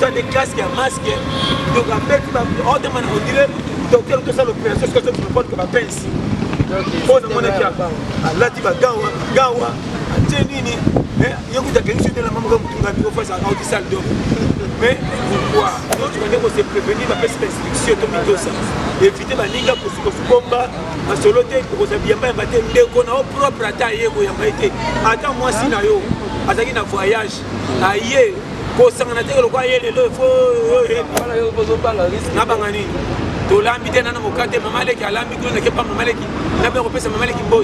ça des casques et masques. Donc après, on dirait docteur tout ça l'opération, ce que tu ne peux pas pince. Oh, non, mon équipe. Là, tu vas gawa, tenini. Il y a des gens qui ont fait ça, mais pourquoi? Donc, tu vas se prévenir, parce que c'est restriction, éviter la ligne pour ce combat, à solo, pour que bien pas battre, qu'on a propre à taille, attends, moi, si na yo, à un voyage, aïe, pour s'en aller, le voyer, il faut. Tolambite na mokate mamaleki alambi kuna ke pa mamaleki na be kopesa mamaleki boy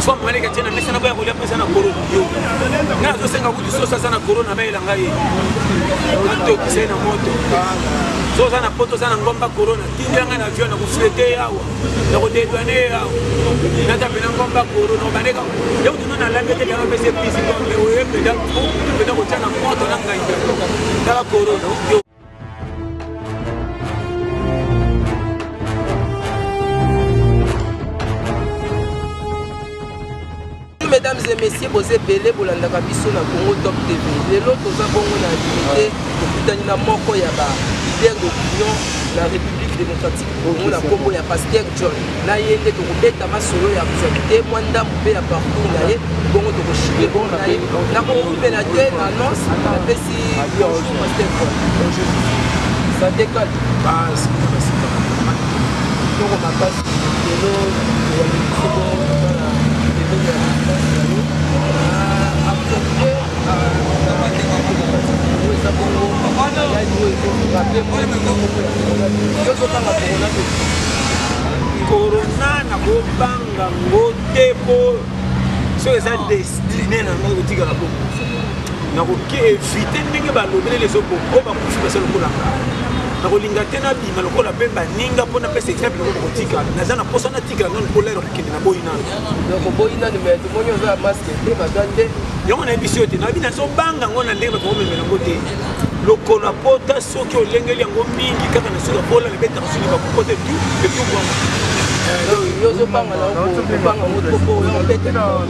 fo mamaleki tena mesa na ba ko pesa na corona yo na zo senga kuti so sana corona ba ilanga yi to kisena moto so sana poto sana ngomba corona tindanga na avion na ku flete yawa na ko dedwane yawa na ta pena ngomba corona ba neka yo tuno na lambi te ba pesa pisi ko le we peda ko tana moto na ngai ta corona yo. Mesdames et messieurs, vous êtes belés pour l'Andaka Bisso na Congo Top TV. Les lots aux abonnés na limité, au na moko ya ba leader d'opinion la République démocratique Congo na Congo ya Pasteur John. Na yende to kubeta masolo ya kusalite mwanda mpe ya partout na ye bongo to koshike bongo na ye. Na ko mpe na te na annonce na pesi bonjour Pasteur John. Ça décolle. Base. Donc on m'a pas corona na kobanga ngote po so eza destiné na ngai kotikala po na koevite ndenge balobele lezobo oyo bakufi basa lokolanga na kolinga te na bima lokola mpe baninga mpo napesa exemple loko kotika naza na posa natikala nano kolere kokende na boyi nano yango nayebi si yo te nayebi nazobanga yango na ndenge bakomemela yango te lokolo ya pota soki olengeli yango mingi kaka na soki ya bola lebetaka soki bakupote etubwama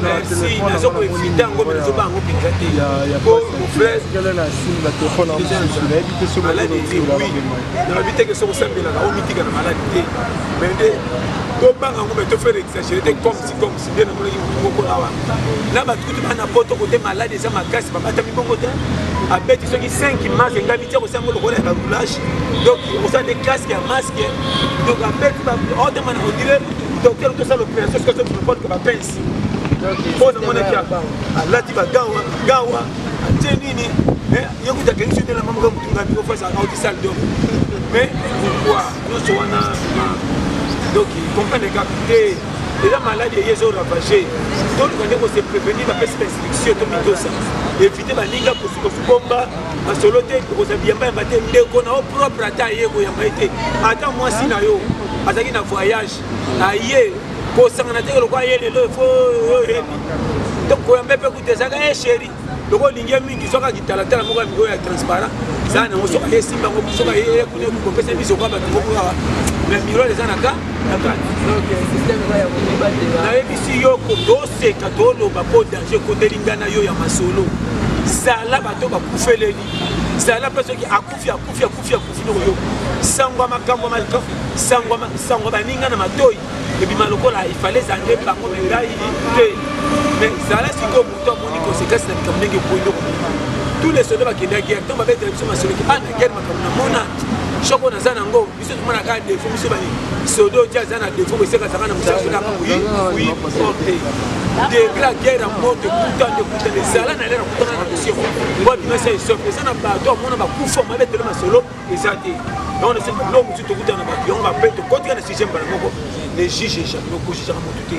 merci nazokoevite yango me nazobanga yango mpenza te po mofrère nayebi teke soki osambelaka omitika na maladi te mais nde tobanga yango me tofaire exagéré te comme si nde namonaki motu moko awa na bato kutu bana poto kote maladi eza makasi babatami bongo te abeti soki 5 masque ngabi tia kosango lokola ya baroulage donc osa des casques ya masque donc abeti odemana odire docteur tout ça l'opération ce que tu ne peux pas pince oh non mon équipe alati gawa tenini yo kuta kenshi de la maman comme tu ngabi ko fa ça au salle d'homme mais pourquoi nous sommes donc comprendre les captés et la maladie est ravagée donc on doit se prévenir la peste restriction de mitosa éviter la ligne pour ce combat à solo te pour se bien pas battre ndeko na propre à taille ko ya maite attends moi si na yo azaki na voyage aye ko sangana te ko kwa yele le fo donc ko yambe pe kuteza ka chéri loko lingi mingi soka kitalatala moko ngo ya transparent sana ngo soka yesimba ngo soka ye kune ko pesa biso kwa bato ngo kwa mais miro les anaka donc système ya ko na ebisi yo ko doseka toloba po danger ko delingana yo ya masolo sala bato bakufeleli sala peso ki akufi yo sangwa makambo malika sangwa baninga na matoi ebi malokola ifale zande bango mengai te mais sala siko muto moni conséquence na bikamnenge koyo tous les soldats qui na guerre tomba bête biso masolo ki ana guerre makamna mona shoko na zana ngo biso tumana ka de fo biso bani sodo tia zana de fo biseka zana musaso na oui ok de la guerre en mode putain de sala na lera kutana na mission bo bima sai sof ça na ba to mona ba kufa ma bête ma solo ezati donc c'est l'homme qui te kutana ba yon ba bête kotika na sixième bana moko ne juge jamais ko juge na moto te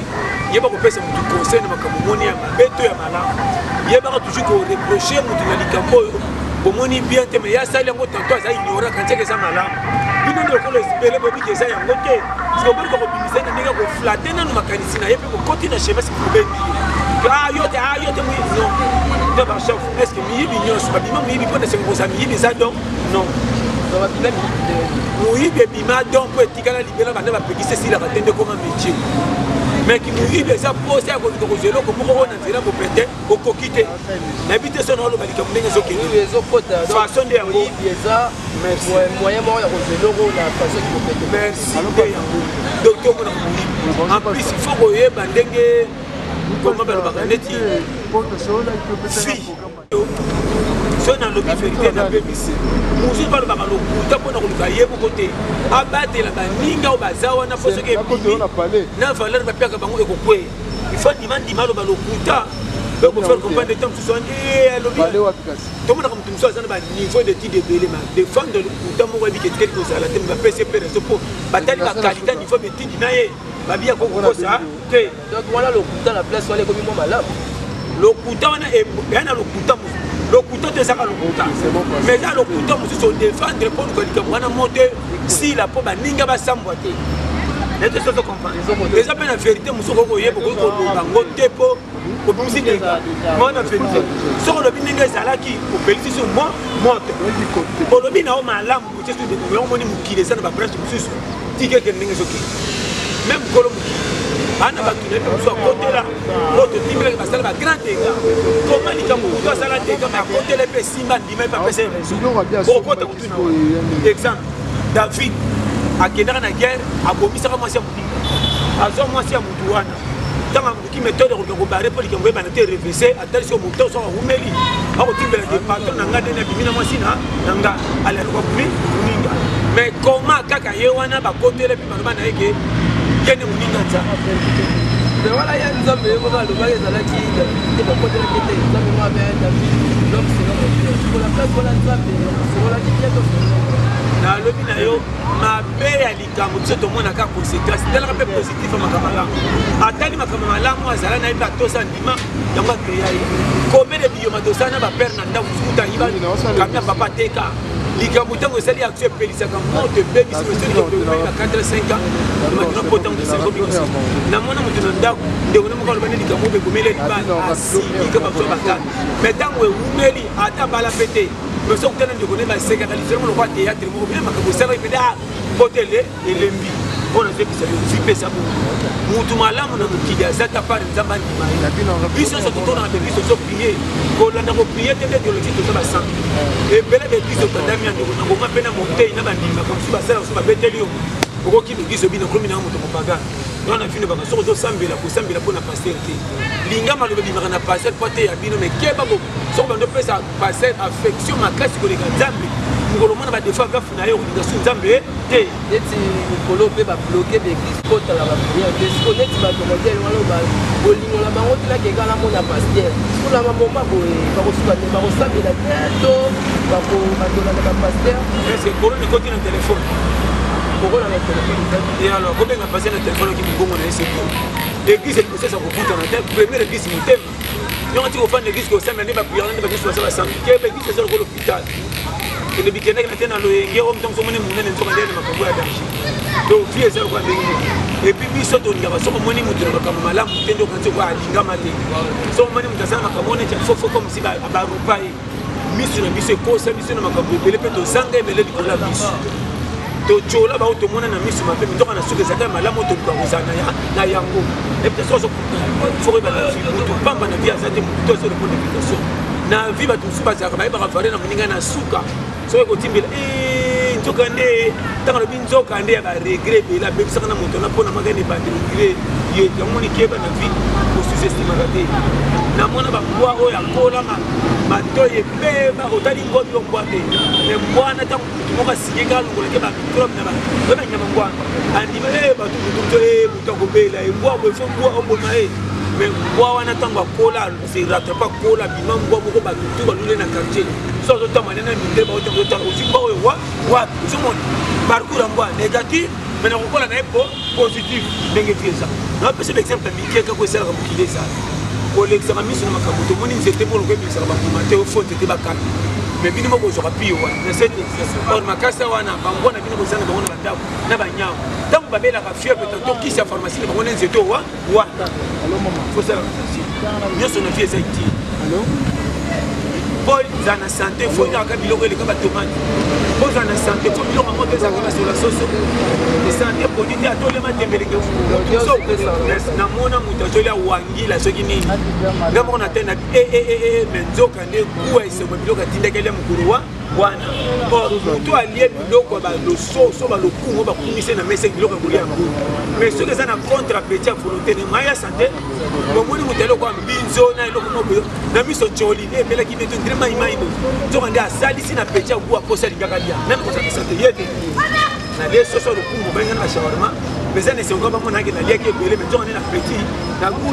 yeba ko pesa moto conseil na makamoni ya bête ya mala yeba toujours ko reprocher moto na likambo bomoni bien te mais ya sali yango tanto aza ignora quand c'est ça mala bino ndo ko le spele bobi ke ça yango te parce que ko bimisa na ndinga ko flatter na makanisi na yepe ko kotina chema si kubendi ayote mu non de ba chef est-ce que mi bignon so bima mi bi pona se ko sa mi bi ça donc non donc bina mi oui bima donc pour etikala libela bana ba pekise si la batende comme un métier mais qui mouille déjà posé à côté de Roselo, comme on a dit là pour péter, au coquité. N'habitez son nom, le Malika Moulenga Zoki. Façon de Yango. Merci. Moyen mort, Roselo, la façon de péter. Merci. Docteur Mouna. En plus, il faut que vous ayez comment fille. So na lobi vérité na BBC. Musu ba ba lokuta pona kuluka yebo kote. Abatela baninga obazawa na poso ke na valeur ba piaka bango ekokwe. Il faut demander malo ba lokuta. Donc pour faire comprendre des temps ce sont lobi. Tout le monde comme tout ça na ba niveau d'étude de belé ma défendre le lokuta mo webi ke quelque chose à la tête ba PCP réseau pour batali ba qualité niveau d'étude na ye. Ba bia ko ça. Donc voilà lokuta la place wale comme moi malade. Lokuta wana e yana lokuta mo. Le couteau de Saka Lokuta. Mais là, le couteau, nous sommes défendre pour nous qu'on a monté si la pomme n'inga pas s'emboîter. Les deux choses comprennent. Les appels la vérité, nous sommes envoyés pour qu'on monte pour nous signer. Moi, la vérité. Sur le bininga Zalaki, au pays, sur moi, monte. Pour le bina, on m'a l'âme, vous êtes de nous, on m'a dit que ça ne va pas être plus. Tigre que n'inga soki. Même Colombo. Ana bakine pe so côté là l'autre timbre parce que la grand dégâts comment il comme tout ça là dégâts mais à côté les pe simba ndima pas passer bon côté exemple David a kendara na guerre a bomisa kama sia mutu azo moi sia mutu wana tanga mutu méthode ko bare pour que ngwe bana te reverser attention mutu so umeli a ko timbre de patron na ngade na bimina moi sina nanga ala ko kumi ninga mais comment kaka yewana ba côté les bimana na yeke Kene Mouninganza. Mais voilà, il y a une zone, on va le voir, il y a la qui est pas côté de la quête, ça me va bien, l'homme c'est pour la place, voilà, c'est voilà, qui vient comme na lobi na yo mabe ya likambo tso to mona ka conséquence tellement peu positif makamala atali makamala mo azala na iba to sa ndima yango créa yi combien de bioma to sana ba père na nda kuta iba kamia papa teka likambo tango sali action pelisa ka monte baby c'est monsieur de 4-5 ans maintenant potent de 5 ans na mona mutu na nda de ona mo ka lobana likambo be komele ba asi likambo so ba mais tango umeli ata bala pété. Mais ce que nous connaissons, c'est que nous avons des théâtres, nous avons des théâtres, nous avons des théâtres, on a fait que ça veut ça pour nous malades, on a dit que ça t'a pas de zaman qui m'a dit. Ils sont tous dans la vie, ils sont priés. Quand on a prié, des théologies de ça sang. Et belle des prises de Damien, on a peine à monter, il a dit, comme si ça va bêter lui. Pour qu'il me dise bien, comme il a monté mon bagage. On a fini par se retrouver Sambela pour la postérité. Linga malobé bimara na passer poté ya bino mais keba bo so ba ndope sa passer affection ma classe ko les nzambe ngolo mona ba defa ba funa yo ko nzambe te eti ngolo pe ba bloquer l'église kota la ba prière disconnect ba to modèle wala ba bolingo la bango tla ke kala mona pasteur pour la maman ba ba ko suka ba ko sabela teto ba ko ba dona na pasteur c'est corona côté na téléphone corona na téléphone et alors combien va passer le téléphone qui me bongo na c'est l'église est procès à beaucoup dans la tête première église mutem donc tu vas l'église que ça mais pas prier on va dire ça va s'amplifier l'église c'est sur l'hôpital et le week-end quand on a le ngero donc so moni munene nzo ndele makabo ya danger donc vie c'est quoi et puis biso to ngaba so moni mutu na kama malamu tendo quand tu vois linga mate so moni mutazama kamone cha fofo comme si ba rupai misu na biso ko sa biso na makabo bele pe to sanga bele di kola biso tochola ba otomona na misu mabe mitoka na suka zaka malamu to kwa uzana na yango et peut-être so faut ba na vie to pamba na vie azate to so pour l'éducation na vie ba tout pas zaka ba ba fare na muninga na suka so ko timbela ntoka nde tanga lo binzoka nde ya ba regret be la be saka na moto na pona magane ba de regret ye yamoni keba na vie ko sous-estime raté na mona ba kwa o ya kola matoye beba otali ngobi yo kwate ne mwana ta moka sigeka ngolo ke ba club na ba nyama mwana andi ba tu mutako bela e mwa bo fo mwa o bona e mais mwa wana tango kola se rattrapa kola bima mwa moko ba tu ba lule na quartier so to tamane na minde ba to ta o simba o wa zumon parcours mwa négatif mais na kola na epo positif ndenge fiesa na pese exemple mi ke ko sera ko kile ça pour l'examen mission na makabuto moni nzete pour le bisa ba kumate au fond te ba kan mais bino mo zo rapi wa na cette or makasa wana bangona bino ko sana bangona bandao na banyao tant ba bela ka fier peut to ki sa pharmacie bangona nzete wa allo maman faut ça bien son vie ça dit allo Paul zana santé faut na ka biloko le ka ba tomate boza na santé po biloko yango tezalaka sur la sauce santé produit atolema tembeleke namona moto azolia wangila soki nini nga moko natenda me nzoka nde kuwa esengo biloko atindakele mokolo wana moto alie biloko ya balososo balokungo bakumise na mesa biloko ya kolia yango mais soki eza na contre appétit ya volonté ne maya santé bomoni moto eloko ya mbinzo na eloko moko na miso joli ebelaki beto ndire mayimayibo nzoka nde asalisi na appétit ya gu aposa alingaka lia meme kozala santé ye te nalie soso lokungo bengana na shawarma mais eza na esengo bamonaki naliaki ebele mais nzoka nde na appétit na gu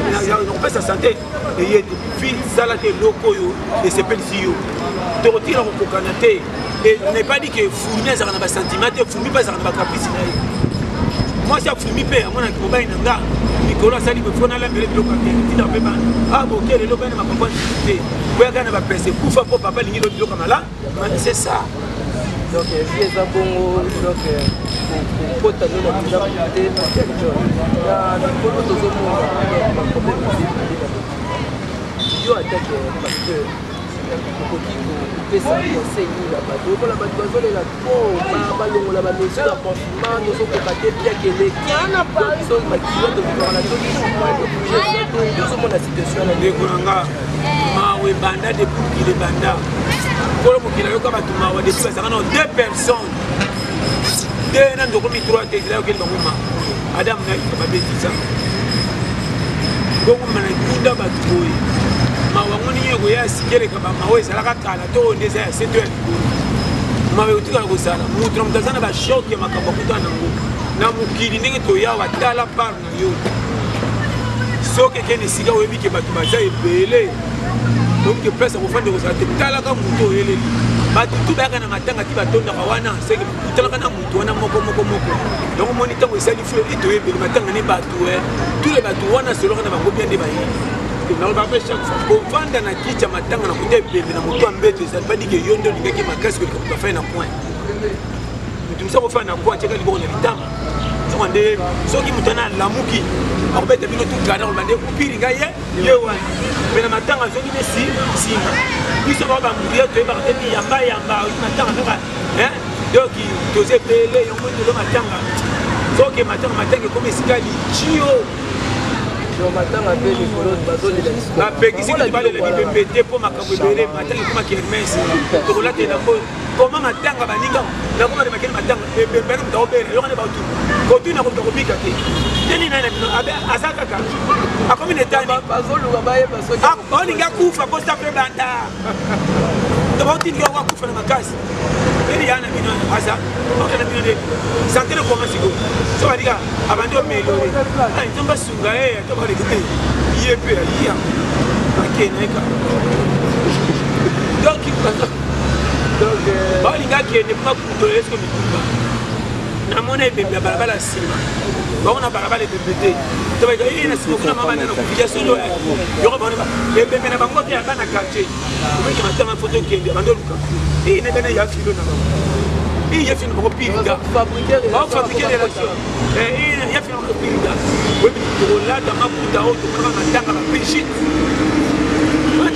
nakopesa santé eye te fi sala te eloko oyo esepelisi yo tokotila kokokana te n'est pas dit que fourmi ezalaka na basentiment te fourmi mpe ezalaka na bacaprice na ye mwasi afourmi mpe amonaki mobali na nga mikolo asali befo nalambele biloko aketina mpe bana boke lelo bana mapapa te boyaka na bapese kufa mpo papa alingi lo biloko mala c'est ça donc vi eza bongo donc kokota no na tinda te na mikolo tozomona baproblème yo atake parce que okoki kopesa conseil na bato okola bato bazolela po balongola bamesure ya confinement tozokoka te biake eleki biso makilo tokokaka na tozomona situation na ndeko nanga mawe banda depukile banda kolo mokila yoka bato mawa depuis bazaka na 2 personnes de na ndoko mi 3 te yokeli bango ma adam na babetisa bongo mana kunda bato boye mawango ninyo ekoya sikeleka bamawe ezalaka kala to nde eza ya 7 heures mawe otikala kozala moto na moto aza na bashoke ya makambo akutana nango na mokili ndenge toyawa tala part na yo soki ekende esika oyebike bato baza ebele oyoki place akofanda kozala te talaka moto oyeleli bato tu bayaka na matanga ti batondaka wana seke talaka na moto wana moko yango moni ntango esali fo etoyebeli matanga ne bato tule bato wana soloka na bango bia nde bayeli naloba mpe chaque fois kovanda na kiti ya matanga na kote ebembe na moto ya mbeto ezali badike yo nde olingaki makasi koleka moto afai na point moto mosa kofai na point atiaka liboko na litama soka nde soki moto ana alamuki akobeta bino tukana koloba nde opiri ngai ye wana me na matanga azoki nde nsima biso bao bamburia toyebaka te ti yamba matanga kaka donc toza ebele yango ndelo matanga soki matanga ekomi esika licio bapekisi kuti balela bibembe te mpo makambo ebele matanga ekomaki hermes tokolatela mpo koma matanga baninga nakoma de makeni matanga ebembena moto akobela yokane bautu kotuna koto kobika te teni nani na bino aza kaka akomi netani olinga kufa mpo sape banda tobautindiga yango akufa na makasi eni yaa na bino aza okena bino nde santele koma siko so badika abandi omelore nzomba sunga ye tobalekete ye mpe ayiya akena eka donc baolinga akende mpo bakuto eske mitumba namona ebembe ya balabala ya nsima baona balabala ebembe te tobaika ye na nsima kuna mama nana kofikia solo yoko baona ebembe na bango te ya bana quartier omeki matanga foto okende abandi oluka iyi nebene ya filo na bango iyi yefina bakopiringa baofabrike relation iyi yefina bakopiringa webi tokolata makuta oyo tomonaka matanga bapigite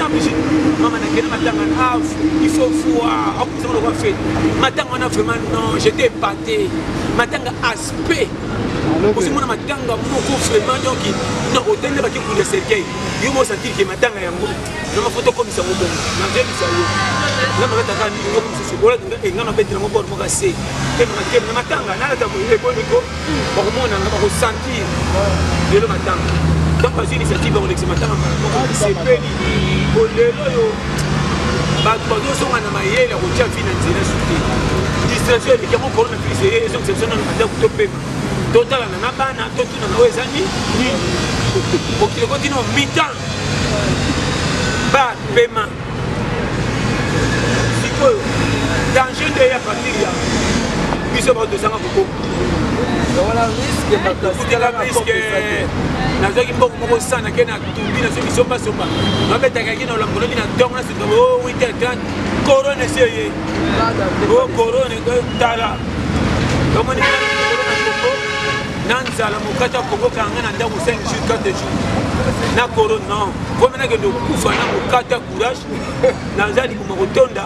ata pigite mama nakende matanga ave il faut voir akomisanga lokwa fete matanga wana vraiment non j'étais épaté matanga aspect osimona matanga moko vraiment donc non otende baki kulia cercueil yo mosentir ke matanga yango na mafoto komisa ngo bongo nazelisa yo namakataka yo mosusu nga nabetela ngo bor moka se na matanga nalata eboniko bakomona nga bakosentir lelo matanga donc bazwi initiative bakolekisa matanga moko sepeli bolelo oyo bato bazosonga na mayele akotia vi na nzela sute distraction eleki yango corona virus ezongisabiso nano mandaku topema totalana na bana totunana oyo eza nini okile kotina mitan bapema sikoyo danger nde ya partir ya biso bao tozanga kokoma kutela riske nazwaki mbongo moko sana ke na tumbi nasoki sombasomba nabetakaki na olangolaki na ntongo nasoka 8h30 korone esi eye korone tala omoni na nzala mokati ya kongo kanga na ndambo 5 jours 4 jours na korone non vomenakende okufa na mokati ya courage naza likoma kotonda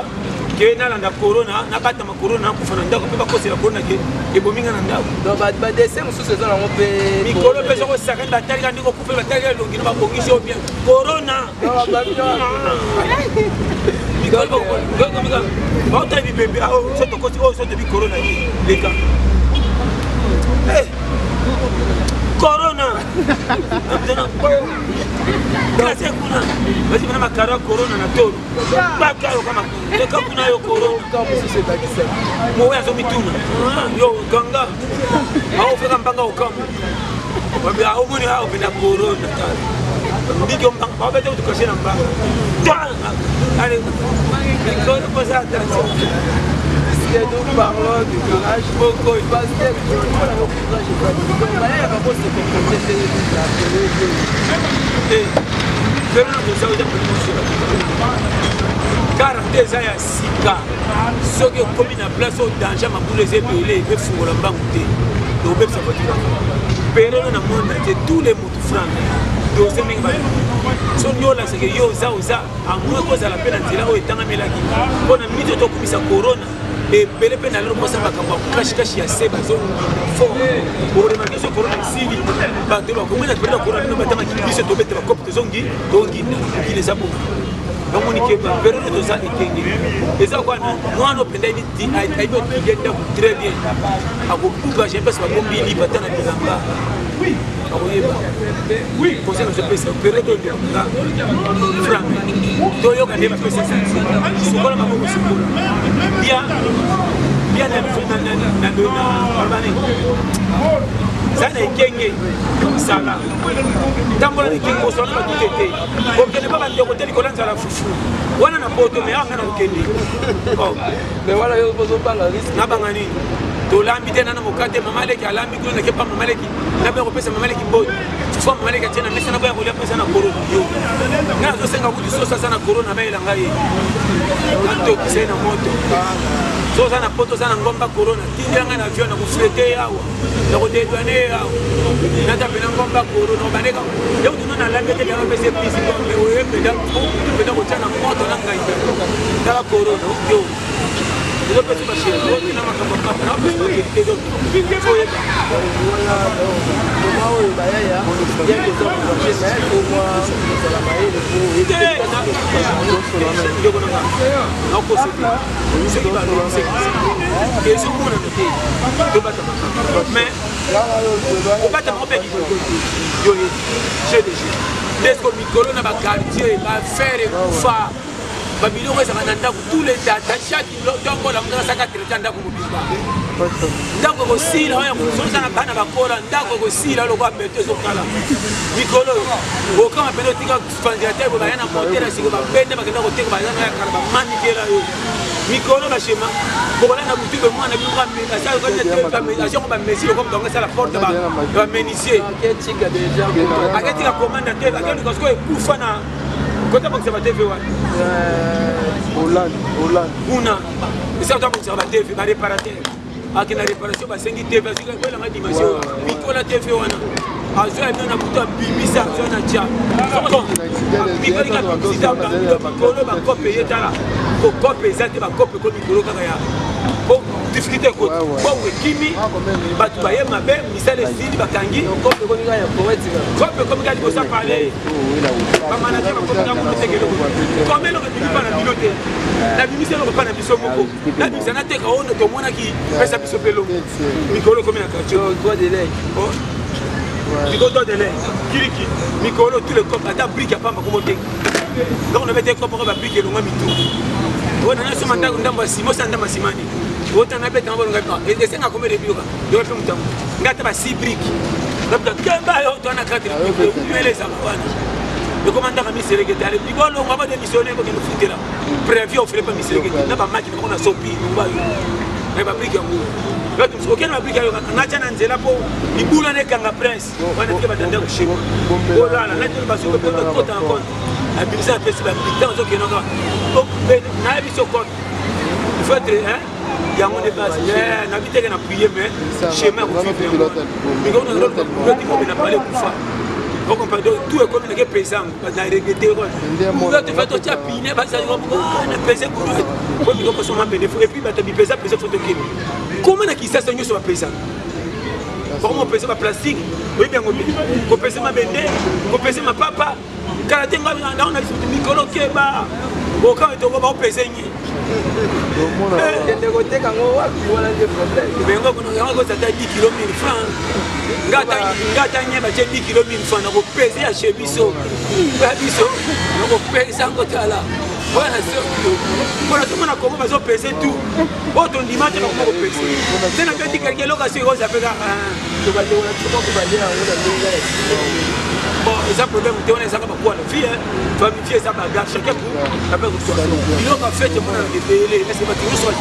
ke nalanda corona nabatama corona nakufa na ndako mpe bakosela corona ke ebominga na ndako donc badese mosusu eza nango mpe mikolo mpe soko sakani batalika ndenge okufe batalika elongi na babongisi yo bien corona baotala bibembe sotokoti oyo sotobi corona leka corona klase kuna basi bana makara corona na tolo baka yo kama leka kuna yo corona mowe azomituna yo ganga au fika mbanga okamu wabi au muni hao bina corona ndiko mbanga babete utukashina mbanga allez corona posa attention. Nous parlons du courage beaucoup parce que tout le monde a le courage donc il y a pas de se comporter mais nous ça déjà car déjà ya sika ce que comme une place au danger ma boule les épelés et fou la banque donc même ça va dire pero na monde de tous les mots francs donc c'est même so nyola c'est que yo za amwe koza la pena nzela o etanga melaki bona mito to kumisa corona et belé pe na lelo mosa bakamba kashi ya seba zo fo pour remarquer ce corona sili ba de ba komena pela corona no batama kibiso to bete ba kopte zongi ki les abo donc onike ba pero to za ikenge eza kwa no no penda ni di ai bo genda très bien ako buba je passe ba kombi li batana bilamba oui, conseil de pèse période de franc. Toyo quand même pèse ça. Ce qu'on a beaucoup bien na urbane. Ça n'est qu'engé ça là. Tambola ni kingo so na tutete. Ko kene pas bande côté likolanza la fufu. Wana na poto me anga na ukende. Oh, mais voilà yo bozo banga risque. Na banga ni. Tolambi tena na mokate mamaleki alambi kuna ke pa mamaleki na be kopesa mamaleki boy fo mamaleki tena mesa na boya kolia pesa na corona yo na zo senga kuti so sasa na corona baila ngai anto kisena moto so sana poto sana ngomba corona tinga na avion na kuflete yawo na kodetwane yawo na tapena ngomba corona baneka yo tunona lambi tena na pesa pisi ngombe oye peda ko tana moto na ngai na corona yo. Je peux te passer le temps, Babylon est en tous les dates, chaque donc la monde a traité ndako mobimba. Ndako aussi là on a bana bakora ndako aussi là le roi mettre zo kala. Mikolo au quand appelle tika candidateur ba yana monter la siko ba bende ba kenda ko teka ba yana kala ba manikela yo. Mikolo ba chema pour la boutique de moi na bimba mais ça ko ne pas mais action ba messi comme donc ça la porte ba menicier. Tika déjà. Tika commandateur ba ko ko kufa na Kota conservateur Hollande. Una. C'est ça conservateur, ba réparateur. A qui la réparation ba sengi TV sur la dimension. Nicolas TV wana. Azo ebe na kuta bibisa zona tia. Mikoli ka bibisa ba kolo ba kope yetala. Ko kope zate ba kope ko mikolo kaka ya. Bon, difficulté ko. Bon, kimi ba tu ba ye mabe misale sili bakangi. Kope ko ninga ya poète. Kope ko minga libosa parler. Ba manager ba kope na ko tekelo. Comme le petit pas na piloter. La bimise no pas na biso moko. La bimise na teka ono to mona ki pesa biso pelo. Mikolo ko mina kacho. Droit de lait. Mikolo de lait. Kiriki. Mikolo tous les copes ata brique ya pamba ko moté. Donc on avait des copes ko ba brique lo ngamitu. On a ce mandat ndamba simo sanda masimani. Wota na beta ngabo ngapa. Et c'est nga comme les bioka. Yo pe mutam. Ngata ba 6 briques. Ngata kemba yo to na 4 briques. Mele za bwana. Le commandant a mis ses régétales. Puis bon, on va démissionner pour nous foutre là. Prévu, on ne ferait pas mis ses régétales. N'a pas match, on a sopi. On va y aller. Là, tu aucun applique on a déjà un pour il boule en écart la presse. On a fait battre dans chez vous. Oh là là, là tu vas sur le côté en compte. La bible ça fait c'est dans ce qui non. Donc, n'a vu ce code. Il faut être hein. Il y a mon débat. N'a vu que n'a prié mais schéma vous vivez. Mais on a l'autre, on a parlé pour ça. vous comprenez, tout est comme un paysan, parce qu'on a regretté. Vous avez fait tout ça, puis on a pesé pour nous. Et puis, tu as pesé pour nous. Comment est-ce que ça se sur un paysan? Comment on pèse ma plastique? Oui, bien, on pèse ma bende, on pèse ma papa. Quand on a dit que Nicolas Keba, au camp de Togo, on pèse. Il côté quand on a des problèmes. Mais on a 10 kg 1000 francs. Gata n'y a 10 kg 1000 francs. On pèse à chez Bisso. On pèse à côté là. Voilà, tout le monde a commencé à peser tout. Autre dimanche, on a pesé. C'est un petit quelqu'un qui a fait bon, ils ont problème, on a quoi la fille, famille, ça bagarre, chacun pour la paix de soi. Ils ont fait, on a des délais, est-ce que tu nous sois?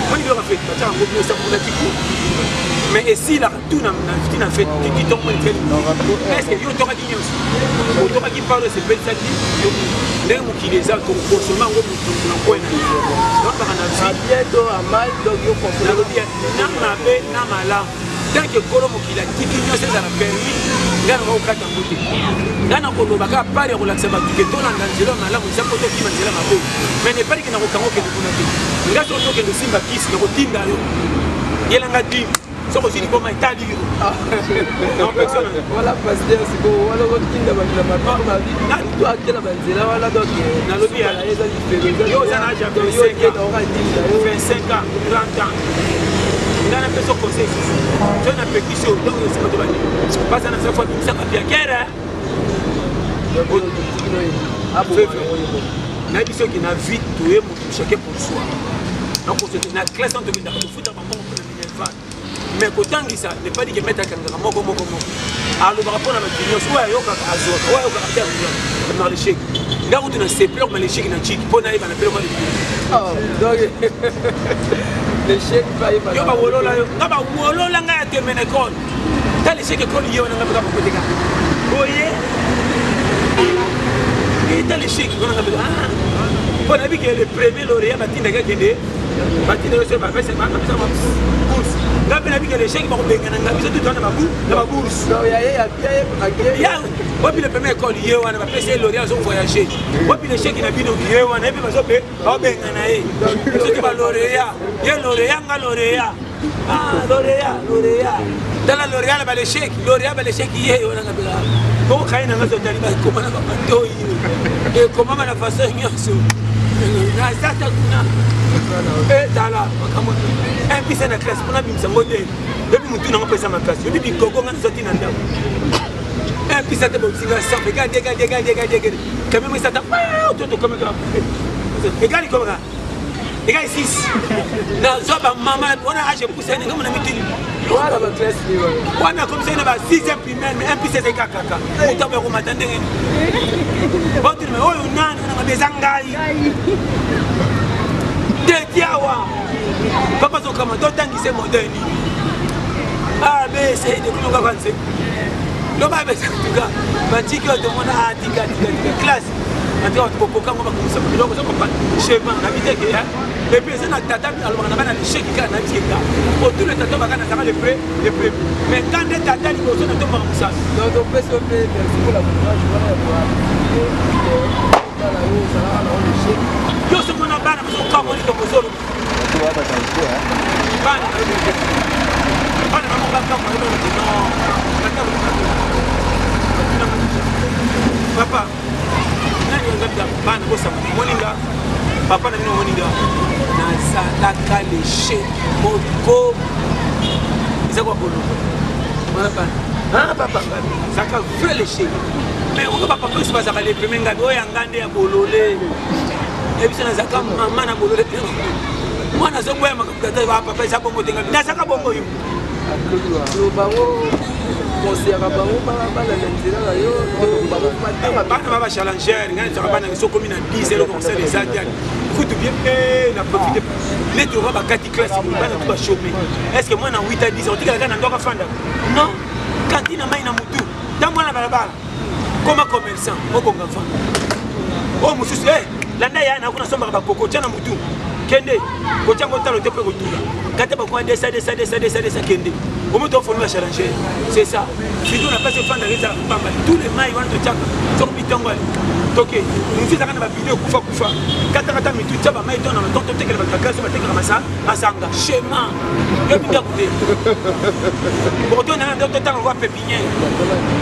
Moi, ils ont fait, tu as un groupe, ça pour la petite. Mais si la tout n'a fait, qui tombe, est-ce que vous aurez dit vous aurez dit parler de ces belles sacs, les mots qui les a consommés, on va point. Donc, on a bientôt à mal, donc vous consommez. Tant que Kolomo qui a dit qu'il y a la permis, il y a un cas en côté. Il y a un cas pas de relaxer ma ticket, on a un zéro, on a la musique, on a qui m'a dit la main. Mais n'est pas qu'il y a un cas qui est il y a surtout que le Simba qui se retire d'ailleurs. Il y a un dit, ça aussi dit comment est-ce qu'il non, personne. Voilà, parce que c'est bon, voilà, on dit la main. Toi, tu as la banzela, voilà, donc, on a le bien. Il y a un âge à 25 ans, 30 ans. Il y a un peu de conseil. Je n'ai pas quitté au temps de ce que tu vas dire. Parce que ça fait ça va bien guerre. Il y a des gens qui n'ont vite tué chacun pour soi. Donc, c'est une classe en 2000 ans. Il faut d'abord mais autant que ça, n'est pas dit que mettre à Kangara, moko. Alors, par rapport à ma opinion, soit il y a un jour, soit il y a un caractère dans l'échec. Là où tu n'as pas peur, mais l'échec est un chic. Pour n'arriver à la peur, donc, l'échec va y aller. Yo ba wolo la nga terminer l'école. T'as l'échec école hier on a pas côté ka. Oye. Et t'as l'échec on a pas. On a vu que le premier lauréat Matinda Gende, Matinda se va faire c'est ma bourse. Là on a vu que l'échec va benga nga biso tout dans ma bourse. Non, il y a puis le premier école hier on a fait c'est lauréat ont voyagé. Puis l'échec il a bien hier on a vu parce que ba benga na e. Ce qui va lauréat. Il y a lauréat. Ah, lauréat. Dans la lauréat, l'échec, il est. Comment on a comment on et comment on a fait ça. Et là, un peu c'est la classe, on a mis ça modèle. Depuis que nous avons fait ça ma classe, depuis que nous avons sorti dans le un peu ça te boxe, regarde. Quand même, ça t'a pas comme ça. Regarde comme ça. Les gars ici, maman, on a âgé pour ça, on a mis voilà ma classe. On a comme ça, on a 6e primaire, mais un peu c'est caca. On t'a fait remonter. Bon, tu me dis, on a des angailles. Des diawa. Papa, son commandant, tant qu'il s'est moderne. Ah, mais c'est de quoi on va avancer. Le bas, c'est en tout cas, ma tique, tout le monde a dit classe. Maintenant, on peut comment on ça. Donc, on comprend. Chez moi, on habite que les personnes à tata, alors on a mal à l'échec qui a un tiers. Pour tous les tatas, on a les prêts. Mais quand les tatas, ils vont se mettre comme ça. Donc, on peut se faire, merci pour la courage, yo se mona bana ko kama ni ko zolo to ba ta ko ha bana mo ka kama ni no papa nani ngabda bana ko sa moninga papa na moninga na sa la kale she moko isa ko bolo papa ça ka vrai le she mais on va pas plus passer les premiers gars oya ngande ya bolole et puis ça zaka maman na bolole moi na zongo ya makata ba papa ça bongo tenga na saka bongo yo lo bango conseiller bango ba la nzela yo ba ba challenger ngani ça ba na so commune à 10 0 conseil les adia écoute bien la profiter les tu va ba 4 classes ba na tout ba chômer est-ce que moi na 8 à 10 on dit que na ndoka fanda non quand il na mai na mutu dans moi na balabala comme commerçant au Congo. Oh monsieur, là il y a un akuna somba ba koko tana mutu. Kende, quand tu as monté le temps pour retourner. Quand tu as beaucoup de ça, Kende. Comment tu as formé à challenger? C'est ça. Si tu n'as pas ce fan de ça, tous les mailles vont te tchaka. Sur Pitangwal. Ok, nous faisons une vidéo Koufa. Quand tu as mis tout ça, maille dans le temps, tu as fait la classe, tu as fait ça, à Sanga. Schéma. Tu as bien écouté. Pour toi, on a temps, on va pépinière.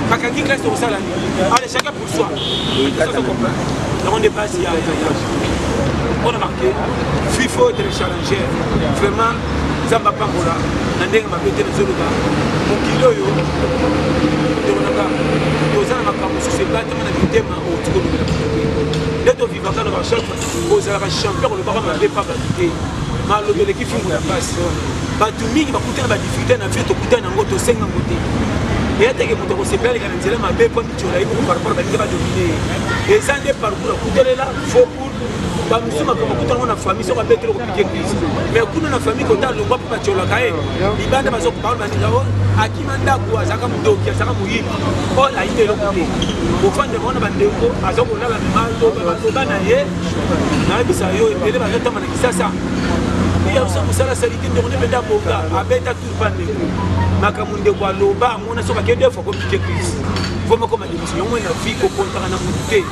Pas qu'à qui classe sur ça là. Allez, chacun pour soi. Ça se comprend. On dépasse ici. On a marqué, FIFO est le challenger. Vraiment, Zamba Pangola, Nandeng m'a pété les Zoluba. Mon kilo yo, Deronaka, Dozana Makamu, c'est pas tellement de thème au Tico de la Pété. L'être vivant dans le chef, aux champions, le baron m'avait pas validé. Malgré l'équipe, il la passe. Batumi, il va coûter la difficulté, il a fait au coûter un moto 5 ans côté. Et après que vous avez fait les ma belle pointe, tu as eu par rapport à la dominer. Et ça n'est pas pour la là, faut pour. Bah, monsieur, comme la famille, sur la bête, mais quand la famille, quand on a le roi pour la caille, il va dans parle à qui manda quoi, ça comme donc, ça comme oui. Oh, la idée, au fond de mon bandeko, à ce qu'on a la main, na bisa yo ele ba zotama na kisasa iya usamu sala saliki ndo ne benda bonga abeta turpande makamunde kwa loba mona soka kende fo ko piquer crise faut me comme démission yo na vie ko contrat na muté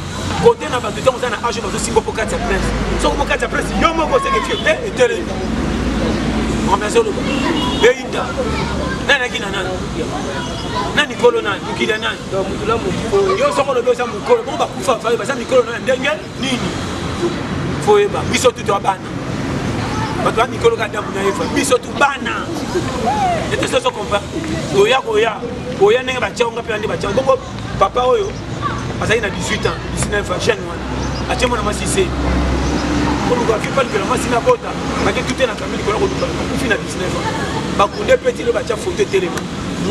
côté na ba de temps na age ba simbo pour 4 presse so ko 4 presse yo moko se ke fierté et télé on a zolo beita nana kina nana nani kolo nani ukida nani yo soko lo besa mukolo bo ba kufa fa ba sa mikolo nani ndenge nini foyeba biso tu to bana bato ba mikolo ka damu na efa biso tu bana ete so kompa oya ndenge ba tchonga pe ande ba tchonga bongo papa oyo azali na 18 ans 19 ans jeune wana achemo na masise pour nous faire pas que la machine à bota ma que tout est na famille ko ko fina 19 ans ba kunde petit le ba tcha photo télé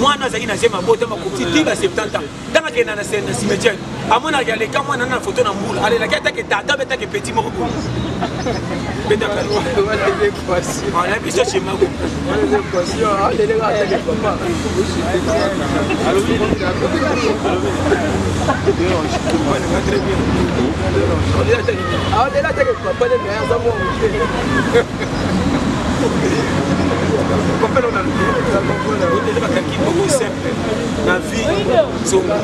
moi nazaki na sema bota ma kopti tiba 70 ans dans que na scène cimetière amona regardé quand moi na photo na mbula allez la kata que tata beta que petit moko beta ka wala l'équation wala biso chez ma wala l'équation allez les gars que papa alors très bien on est là que papa les meilleurs amours Comprenez, on a bakaki beaucoup simple na vie zonga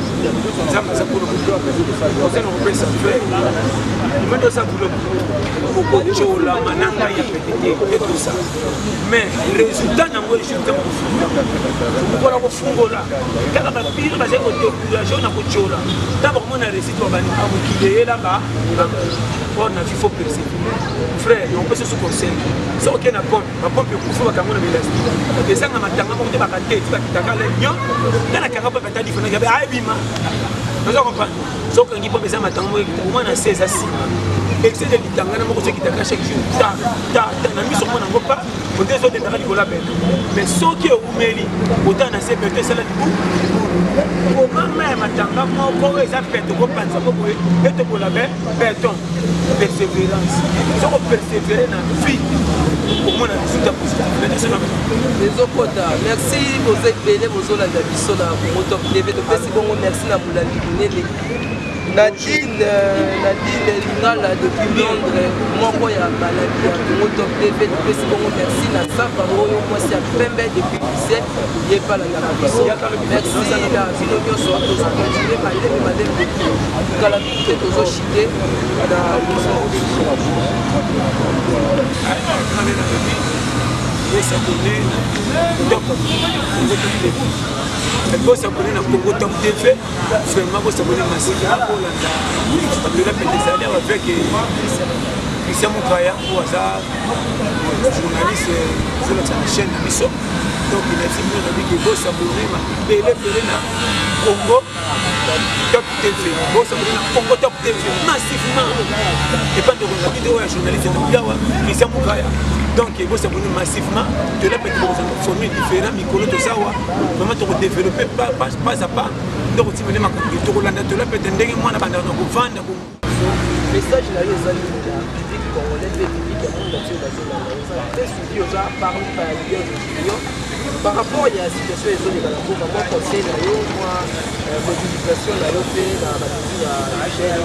zama za pour le on peut ça faire mais dans ça pour le beaucoup chola mananga ya pété et tout ça mais le résultat na moi je t'aime pour la fungola kaka ba pire ba zeko découragé na ko chola d'abord mon réussite va bani amukide là-bas on a il faut persévérer frère on peut se conseiller ça OK na pompe ma pompe pour faire kamona belastique et ça na matanga mo te bakate tu bakitaka le nyo kana kaka pa batadi fona gabe aibima vous comprenez so kangi pompe ça matanga mo au na 16 à 6 excès de litanga na mo ko sekitaka chaque jour ta na miso mo na ngopa on des autres de la belle mais so qui umeli autant na CPT ça la du pour maman matanga mo ko eza pete ko panza ko boye et to la belle béton persévérance so ko persévérer na vie pour moi na résultat positif les okota merci aux ébélé aux olanda biso na Top TV to pesi bongo merci na mulandi kunele Nadine Lingala depuis Londres, moi ya baladi ya Top TV to pesi bongo merci na sapa oyo moi c'est pembe depuis lycée ye pas la biso merci la bino nyoso to continuer malem depuis kala te to chité na biso et s'abonner donc vous s'abonner à Congo Top TV vraiment vous s'abonner massivement pour la petite avec Christian Moukaya ou hasard journaliste sur la chaîne Bisso donc il a fini de dire que vous s'abonner à Congo Top TV vous s'abonner à Congo Top TV massivement et pas de regarder vidéo à journaliste de Christian Moukaya donc il faut s'abonner massivement de la petite formule différente micro de ça vraiment tu développer pas à pas donc tu me dis ma copie tu relances de la petite ndenge moi na banda ko vanda ko message là les amis public congolais public monde là sur la zone là suivi aux parmi par vidéo par rapport à la situation des zones de la Congo, moi conseil na yo moi mobilisation na yo pe na battu ya chaîne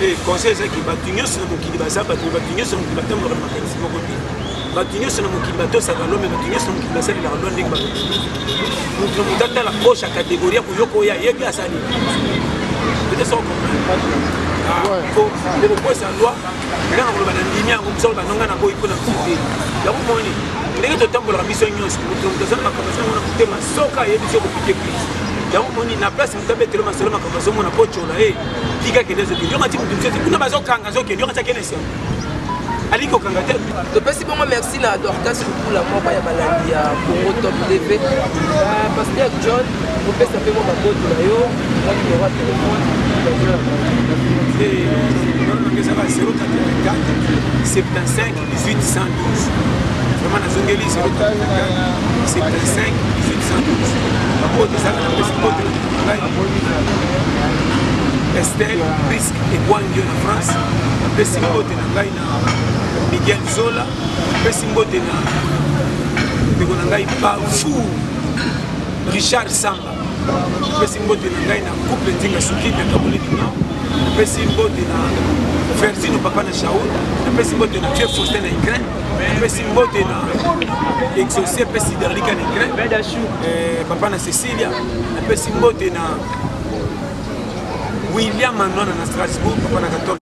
et conseil c'est que battu nyonso na mokili baza battu nyonso na mokili batambola na makanisi moko te battu nyonso na mokili batosaka lome battu nyonso na mokili basalelaka lwa ndenge bato moto moto atala poche ya catégorie koyoka oyo ayebi asali peut-être ça faut proposer la loi ndenge koloba na ndimi yango mosa koloba nonga na boyi mpona mosite yango moni ndenge totambolaka biso nyonso moto azali makambo azomona motema soka ayebi so kopike crise yango moni na place moto abetelo masolo makambo azomona po tyola e tika kende azokende yonga ti moto mosusu kuna bazokanga azokende yonga ti akende esengo alingi kokanga te topesi bongo merci na Dorcas Lukula moko ya balandi ya Congo Top TV Pasteur John opesa mpe mo baboto na yo awa telefone ezaka 084 75 18 112 vraiment nazongeli 084 75 18 112 baboto ezaka na pesi boto ngai Estelle Prisque Ebwangio na France apesi mbote na ngai na Miguel Zola apesi mbote na ndeko na ngai Bafu Richard Samba apesi mbote na ngai na couple Nzinga Suki na Kabuli du Nord apesi mbote na Versino papa na Shaoul apesi mbote na Dieu Faustin na Ukraine apesi mbote na Exaucé apesi Derlika na Ukraine papa na Cecilia apesi mbote na William Manwana na Strasbourg papa na 14